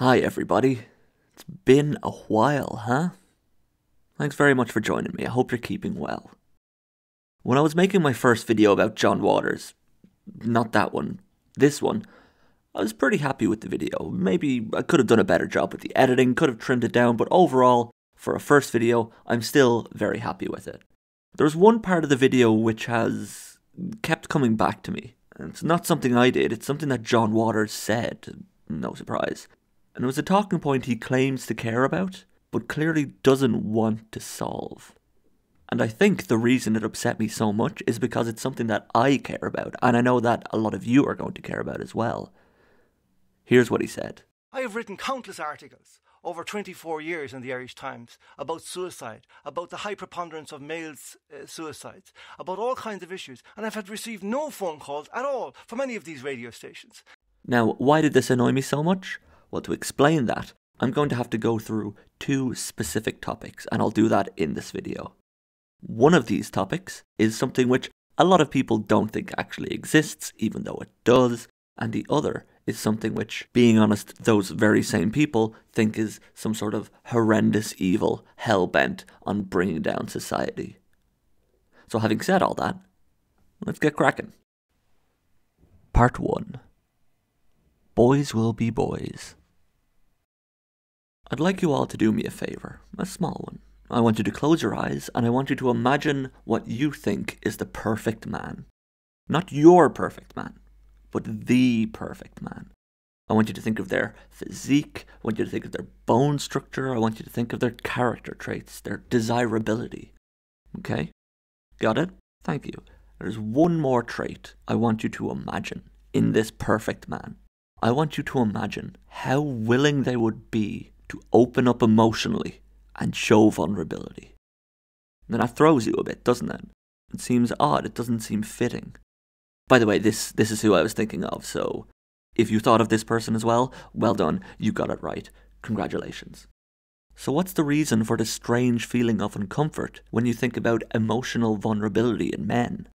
Hi everybody. It's been a while, huh? Thanks very much for joining me. I hope you're keeping well. When I was making my first video about John Waters, not that one, this one, I was pretty happy with the video. Maybe I could have done a better job with the editing, could have trimmed it down, but overall, for a first video, I'm still very happy with it. There's one part of the video which has kept coming back to me. And it's not something I did, it's something that John Waters said, no surprise. And it was a talking point he claims to care about, but clearly doesn't want to solve. And I think the reason it upset me so much is because it's something that I care about, and I know that a lot of you are going to care about as well. Here's what he said. I have written countless articles over 24 years in the Irish Times about suicide, about the high preponderance of males' suicides, about all kinds of issues, and I've had received no phone calls at all from any of these radio stations. Now, why did this annoy me so much? Well, to explain that, I'm going to have to go through two specific topics, and I'll do that in this video. One of these topics is something which a lot of people don't think actually exists, even though it does, and the other is something which, being honest, those very same people think is some sort of horrendous evil hell-bent on bringing down society. So having said all that, let's get cracking. Part 1. Boys will be boys. I'd like you all to do me a favour, a small one. I want you to close your eyes and I want you to imagine what you think is the perfect man. Not your perfect man, but the perfect man. I want you to think of their physique, I want you to think of their bone structure, I want you to think of their character traits, their desirability. Okay? Got it? Thank you. There's one more trait I want you to imagine in this perfect man. I want you to imagine how willing they would be to open up emotionally and show vulnerability. Now that throws you a bit, doesn't it? It seems odd, it doesn't seem fitting. By the way, this is who I was thinking of, so if you thought of this person as well, well done, you got it right. Congratulations. So what's the reason for this strange feeling of uncomfort when you think about emotional vulnerability in men?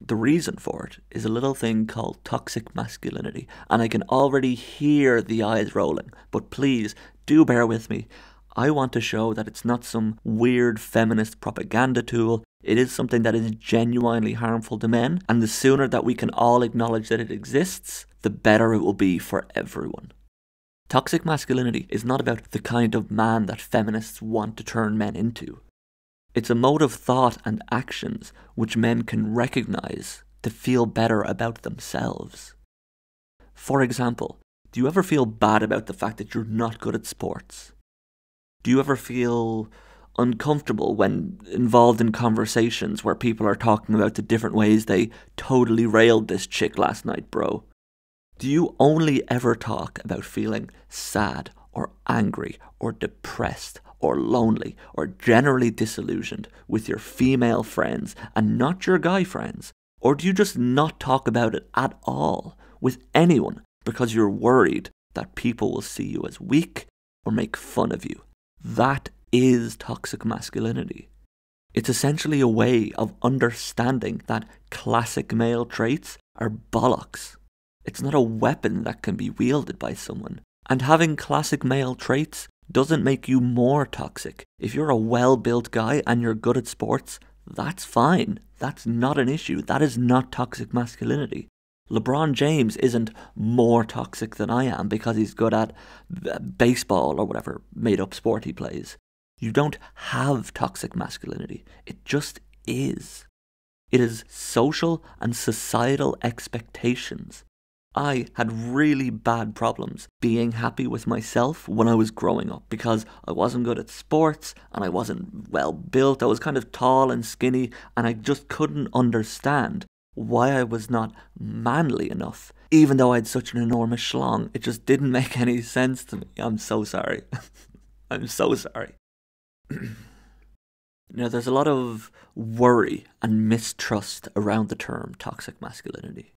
The reason for it is a little thing called toxic masculinity, and I can already hear the eyes rolling, but please, do bear with me. I want to show that it's not some weird feminist propaganda tool, it is something that is genuinely harmful to men, and the sooner that we can all acknowledge that it exists, the better it will be for everyone. Toxic masculinity is not about the kind of man that feminists want to turn men into. It's a mode of thought and actions which men can recognise to feel better about themselves. For example, do you ever feel bad about the fact that you're not good at sports? Do you ever feel uncomfortable when involved in conversations where people are talking about the different ways they totally railed this chick last night, bro? Do you only ever talk about feeling sad or angry or depressed or lonely or generally disillusioned with your female friends and not your guy friends? Or do you just not talk about it at all with anyone because you're worried that people will see you as weak or make fun of you? That is toxic masculinity. It's essentially a way of understanding that classic male traits are bollocks. It's not a weapon that can be wielded by someone. And having classic male traits doesn't make you more toxic. If you're a well-built guy and you're good at sports, that's fine. That's not an issue. That is not toxic masculinity. LeBron James isn't more toxic than I am because he's good at baseball or whatever made-up sport he plays. You don't have toxic masculinity. It just is. It is social and societal expectations. I had really bad problems being happy with myself when I was growing up because I wasn't good at sports and I wasn't well built. I was kind of tall and skinny and I just couldn't understand why I was not manly enough. Even though I had such an enormous schlong, it just didn't make any sense to me. I'm so sorry. I'm so sorry. Now, there's a lot of worry and mistrust around the term toxic masculinity.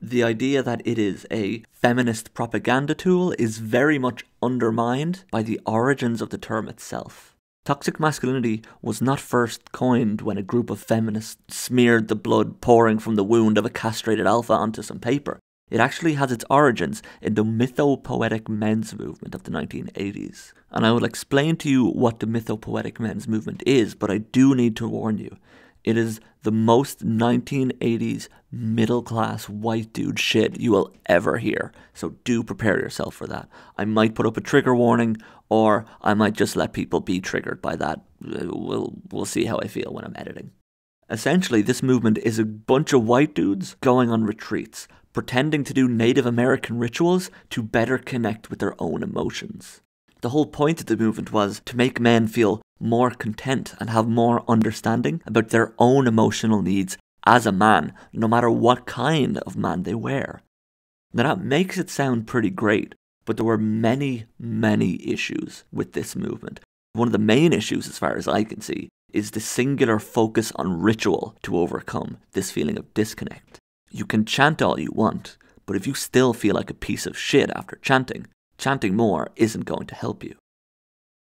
The idea that it is a feminist propaganda tool is very much undermined by the origins of the term itself. Toxic masculinity was not first coined when a group of feminists smeared the blood pouring from the wound of a castrated alpha onto some paper. It actually has its origins in the mythopoetic men's movement of the 1980s. And I will explain to you what the mythopoetic men's movement is, but I do need to warn you. It is the most 1980s middle-class white dude shit you will ever hear. So do prepare yourself for that. I might put up a trigger warning, or I might just let people be triggered by that. We'll see how I feel when I'm editing. Essentially, this movement is a bunch of white dudes going on retreats, pretending to do Native American rituals to better connect with their own emotions. The whole point of the movement was to make men feel more content and have more understanding about their own emotional needs as a man, no matter what kind of man they were. Now that makes it sound pretty great, but there were many, many issues with this movement. One of the main issues, as far as I can see, is the singular focus on ritual to overcome this feeling of disconnect. You can chant all you want, but if you still feel like a piece of shit after chanting more isn't going to help you.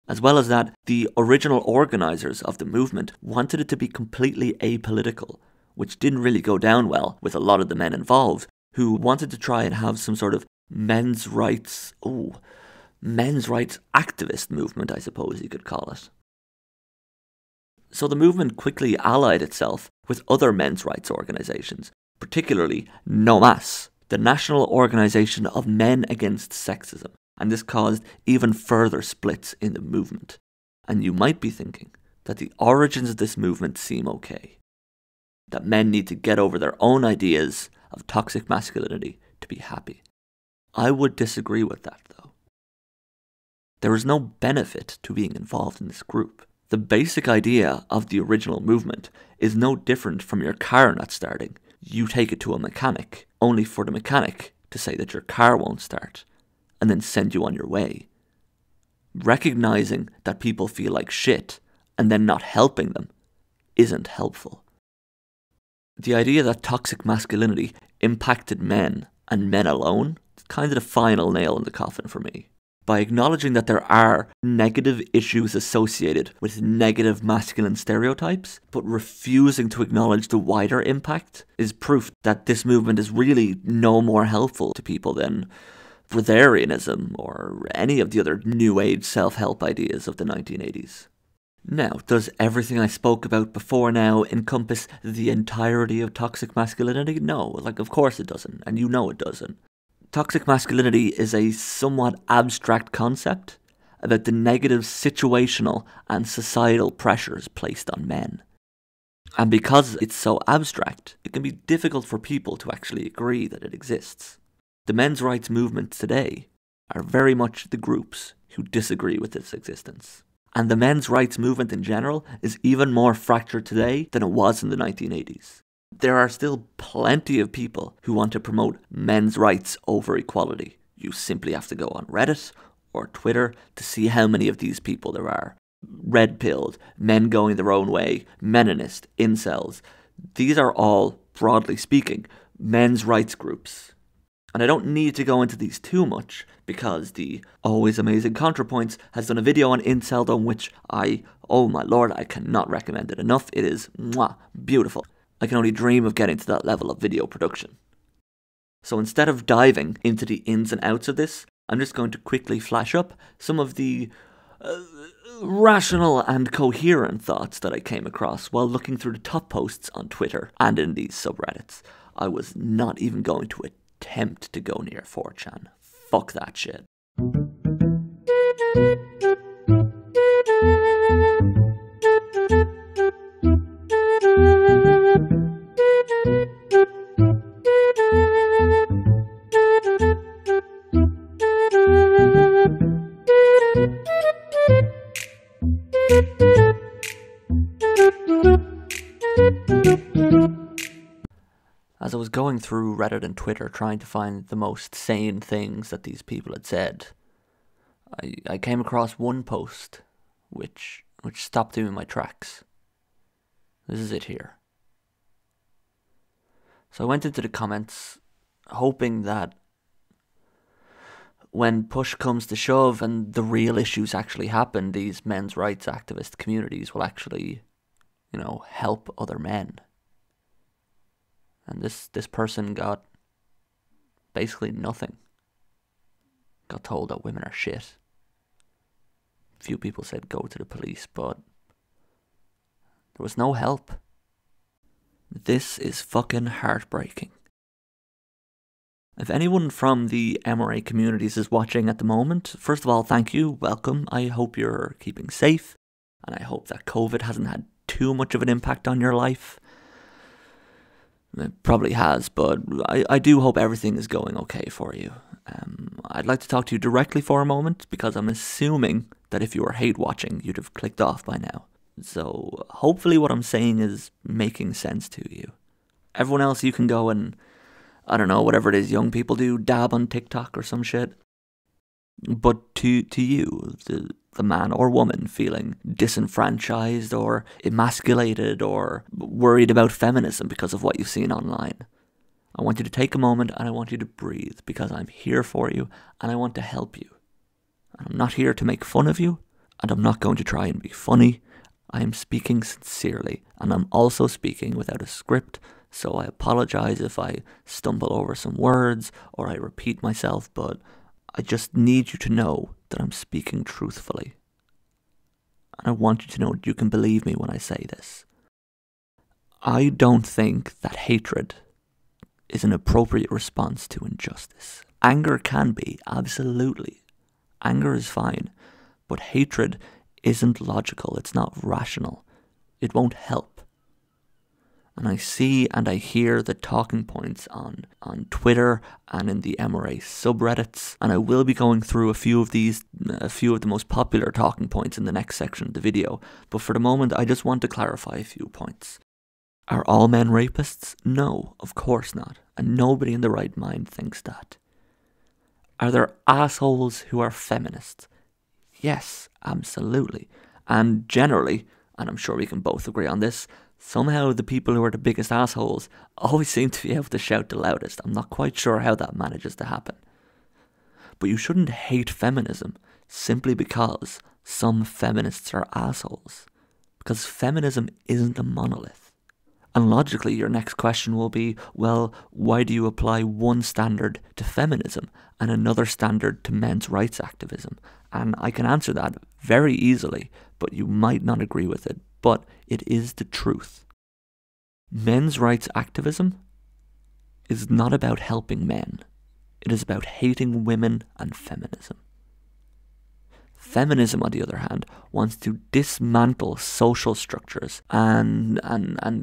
As well as that, the original organisers of the movement wanted it to be completely apolitical, which didn't really go down well with a lot of the men involved, who wanted to try and have some sort of men's rights activist movement, I suppose you could call it. So the movement quickly allied itself with other men's rights organisations, particularly NOMAS, the National Organisation of Men Against Sexism, and this caused even further splits in the movement. And you might be thinking that the origins of this movement seem okay, that men need to get over their own ideas of toxic masculinity to be happy. I would disagree with that, though. There is no benefit to being involved in this group. The basic idea of the original movement is no different from your car not starting. You take it to a mechanic, only for the mechanic to say that your car won't start, and then send you on your way. Recognizing that people feel like shit, and then not helping them, isn't helpful. The idea that toxic masculinity impacted men, and men alone, is kind of the final nail in the coffin for me. By acknowledging that there are negative issues associated with negative masculine stereotypes, but refusing to acknowledge the wider impact, is proof that this movement is really no more helpful to people than breatharianism or any of the other new age self-help ideas of the 1980s. Now, does everything I spoke about before now encompass the entirety of toxic masculinity? No, of course it doesn't, and you know it doesn't. Toxic masculinity is a somewhat abstract concept about the negative situational and societal pressures placed on men. And because it's so abstract, it can be difficult for people to actually agree that it exists. The men's rights movement today are very much the groups who disagree with its existence. And the men's rights movement in general is even more fractured today than it was in the 1980s. There are still plenty of people who want to promote men's rights over equality. You simply have to go on Reddit or Twitter to see how many of these people there are. Red-pilled, men going their own way, meninist, incels. These are all, broadly speaking, men's rights groups. And I don't need to go into these too much, because the always amazing ContraPoints has done a video on inceldom which oh my lord, I cannot recommend it enough. It is beautiful. I can only dream of getting to that level of video production. So instead of diving into the ins and outs of this, I'm just going to quickly flash up some of the rational and coherent thoughts that I came across while looking through the top posts on Twitter and in these subreddits. I was not even going to attempt to go near 4chan. Fuck that shit. As I was going through Reddit and Twitter trying to find the most sane things that these people had said, I came across one post which stopped me in my tracks. This is it here. So I went into the comments hoping that when push comes to shove and the real issues actually happen, these men's rights activist communities will actually, help other men. And this person got basically nothing. Got told that women are shit. Few people said go to the police, but there was no help. This is fucking heartbreaking. If anyone from the MRA communities is watching at the moment, first of all, thank you, welcome. I hope you're keeping safe, and I hope that COVID hasn't had too much of an impact on your life. It probably has, but I do hope everything is going okay for you. I'd like to talk to you directly for a moment, because I'm assuming that if you were hate watching, you'd have clicked off by now. So hopefully what I'm saying is making sense to you. Everyone else, you can go and, I don't know, whatever it is young people do, dab on TikTok or some shit. But to you, the man or woman feeling disenfranchised or emasculated or worried about feminism because of what you've seen online, I want you to take a moment and I want you to breathe, because I'm here for you and I want to help you. I'm not here to make fun of you, and I'm not going to try and be funny. I am speaking sincerely, and I'm also speaking without a script, so I apologize if I stumble over some words or I repeat myself, but I just need you to know that I'm speaking truthfully. And I want you to know that you can believe me when I say this. I don't think that hatred is an appropriate response to injustice. Anger can be, absolutely. Anger is fine, but hatred isn't logical, it's not rational. It won't help. And I see and I hear the talking points on Twitter and in the MRA subreddits, and I will be going through a few of the most popular talking points in the next section of the video, but for the moment I just want to clarify a few points. Are all men rapists? No, of course not, and nobody in their right mind thinks that. Are there assholes who are feminists? Yes, absolutely. And generally, and I'm sure we can both agree on this, somehow the people who are the biggest assholes always seem to be able to shout the loudest. I'm not quite sure how that manages to happen. But you shouldn't hate feminism simply because some feminists are assholes. Because feminism isn't a monolith. And logically, your next question will be, well, why do you apply one standard to feminism and another standard to men's rights activism? And I can answer that very easily, but you might not agree with it. But it is the truth. Men's rights activism is not about helping men. It is about hating women and feminism. Feminism, on the other hand, wants to dismantle social structures and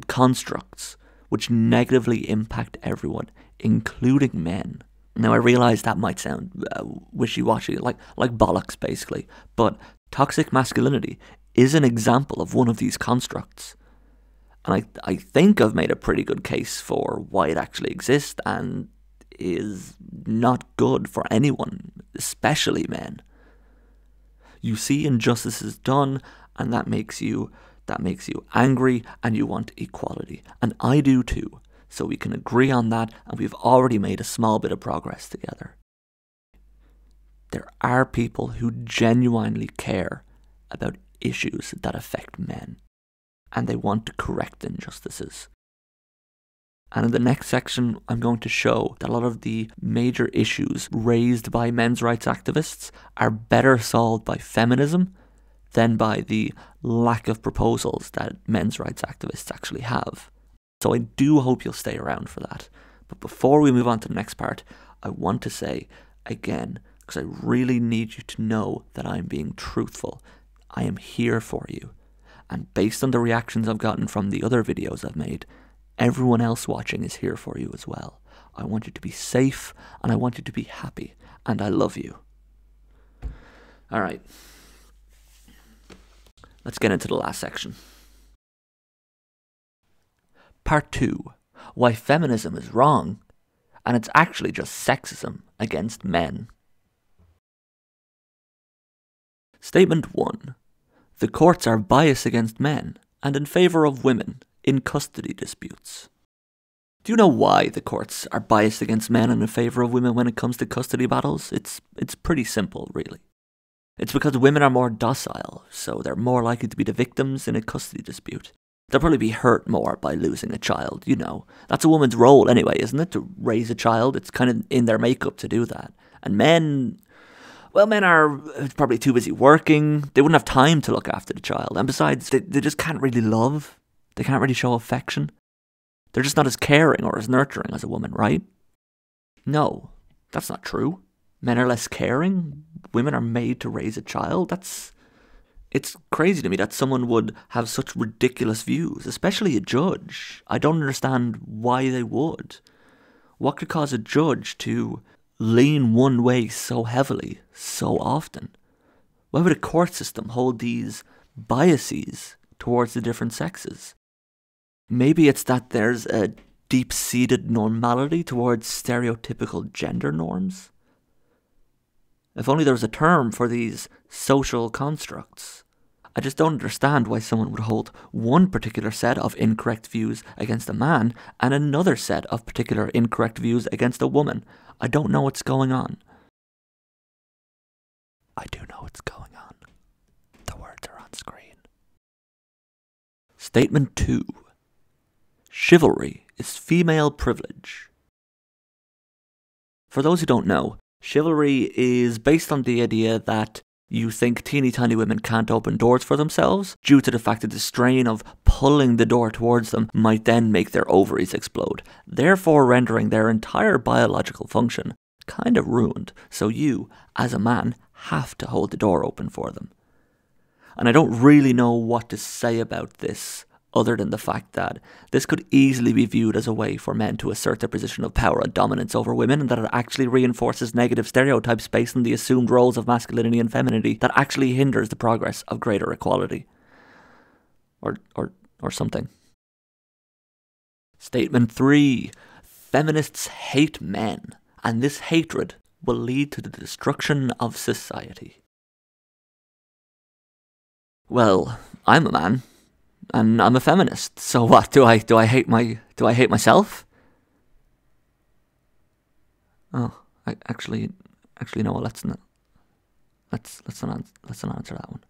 constructs which negatively impact everyone, including men. Now, I realise that might sound wishy-washy, like bollocks, basically, but toxic masculinity is an example of one of these constructs. And I think I've made a pretty good case for why it actually exists and is not good for anyone, especially men. You see injustices done, and that makes you angry, and you want equality. And I do too. So we can agree on that, and we've already made a small bit of progress together. There are people who genuinely care about issues that affect men, and they want to correct injustices. And in the next section, I'm going to show that a lot of the major issues raised by men's rights activists are better solved by feminism than by the lack of proposals that men's rights activists actually have. So I do hope you'll stay around for that. But before we move on to the next part, I want to say again, because I really need you to know that I'm being truthful. I am here for you. And based on the reactions I've gotten from the other videos I've made, everyone else watching is here for you as well. I want you to be safe, and I want you to be happy, and I love you. Alright. Let's get into the last section. Part 2. Why feminism is wrong, and it's actually just sexism against men. Statement 1. The courts are biased against men and in favour of women in custody disputes. Do you know why the courts are biased against men and in favour of women when it comes to custody battles? It's pretty simple, really. It's because women are more docile, so they're more likely to be the victims in a custody dispute. They'll probably be hurt more by losing a child, you know. That's a woman's role anyway, isn't it? To raise a child. It's kind of in their makeup to do that. And men, well, men are probably too busy working. They wouldn't have time to look after the child. And besides, they just can't really love. They can't really show affection. They're just not as caring or as nurturing as a woman, right? No, that's not true. Men are less caring. Women are made to raise a child. It's crazy to me that someone would have such ridiculous views, especially a judge. I don't understand why they would. What could cause a judge to lean one way so heavily, so often? Why would a court system hold these biases towards the different sexes? Maybe it's that there's a deep-seated normality towards stereotypical gender norms. If only there was a term for these social constructs. I just don't understand why someone would hold one particular set of incorrect views against a man and another set of particular incorrect views against a woman. I don't know what's going on. I do know what's going on. The words are on screen. Statement 2. Chivalry is female privilege. For those who don't know, chivalry is based on the idea that you think teeny tiny women can't open doors for themselves due to the fact that the strain of pulling the door towards them might then make their ovaries explode, therefore rendering their entire biological function kind of ruined, so you, as a man, have to hold the door open for them. And I don't really know what to say about this, other than the fact that this could easily be viewed as a way for men to assert their position of power and dominance over women, and that it actually reinforces negative stereotypes based on the assumed roles of masculinity and femininity that actually hinders the progress of greater equality. Or something. Statement 3. Feminists hate men, and this hatred will lead to the destruction of society. Well, I'm a man. And I'm a feminist, so what? Do I hate myself? Oh, actually, no. Let's not answer that one.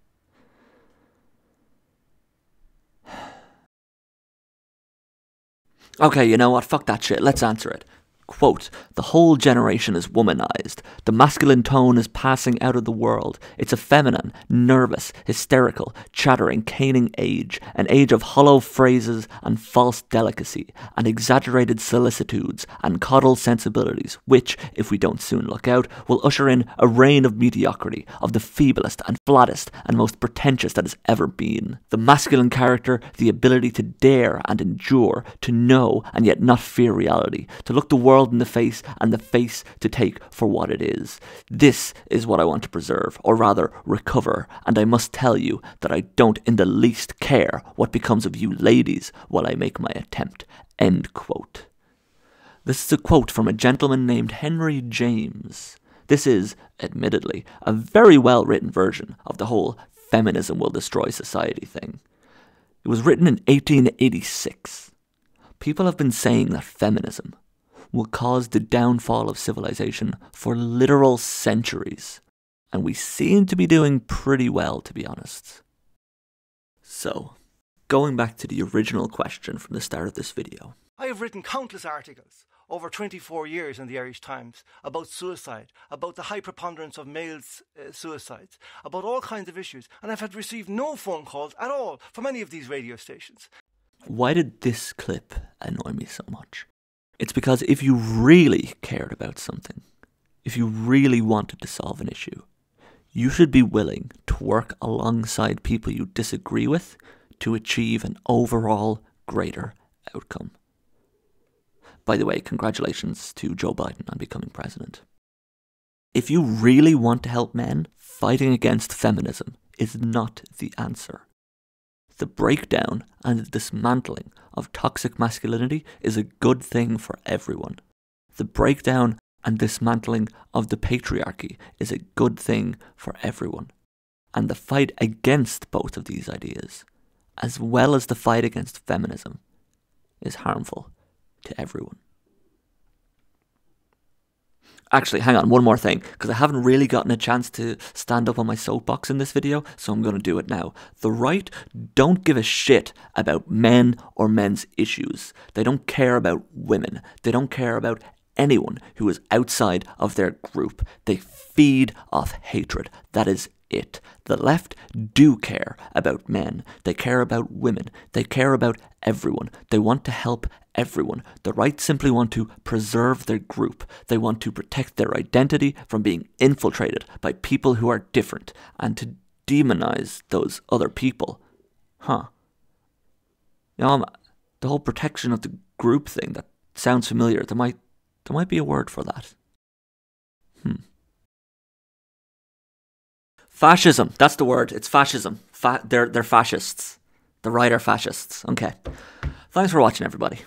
Okay, you know what? Fuck that shit. Let's answer it. Quote, the whole generation is womanized. The masculine tone is passing out of the world. It's a feminine, nervous, hysterical, chattering, caning age, an age of hollow phrases and false delicacy, and exaggerated solicitudes and coddled sensibilities, which, if we don't soon look out, will usher in a reign of mediocrity, of the feeblest and flattest and most pretentious that has ever been. The masculine character, the ability to dare and endure, to know and yet not fear reality, to look the world in the face and the face to take for what it is. This is what I want to preserve, or rather recover, and I must tell you that I don't in the least care what becomes of you ladies while I make my attempt. End quote. This is a quote from a gentleman named Henry James. This is, admittedly, a very well written version of the whole feminism will destroy society thing. It was written in 1886. People have been saying that feminism will cause the downfall of civilization for literal centuries, and we seem to be doing pretty well, to be honest. So, going back to the original question from the start of this video. I have written countless articles over 24 years in the Irish Times about suicide, about the high preponderance of males' suicides, about all kinds of issues, and I've had received no phone calls at all from any of these radio stations. Why did this clip annoy me so much? It's because if you really cared about something, if you really wanted to solve an issue, you should be willing to work alongside people you disagree with to achieve an overall greater outcome. By the way, congratulations to Joe Biden on becoming president. If you really want to help men, fighting against feminism is not the answer. The breakdown and the dismantling of toxic masculinity is a good thing for everyone. The breakdown and dismantling of the patriarchy is a good thing for everyone. And the fight against both of these ideas, as well as the fight against feminism, is harmful to everyone. Actually, hang on, one more thing, because I haven't really gotten a chance to stand up on my soapbox in this video, so I'm going to do it now. The right don't give a shit about men or men's issues. They don't care about women. They don't care about anyone who is outside of their group. They feed off hatred. That is it. The left do care about men. They care about women. They care about everyone. They want to help everyone. The right simply want to preserve their group. They want to protect their identity from being infiltrated by people who are different and to demonize those other people. Huh. The whole protection of the group thing, that sounds familiar. There might be a word for that. Fascism, that's the word. It's fascism. They're fascists. The right are fascists. Okay. Thanks for watching, everybody.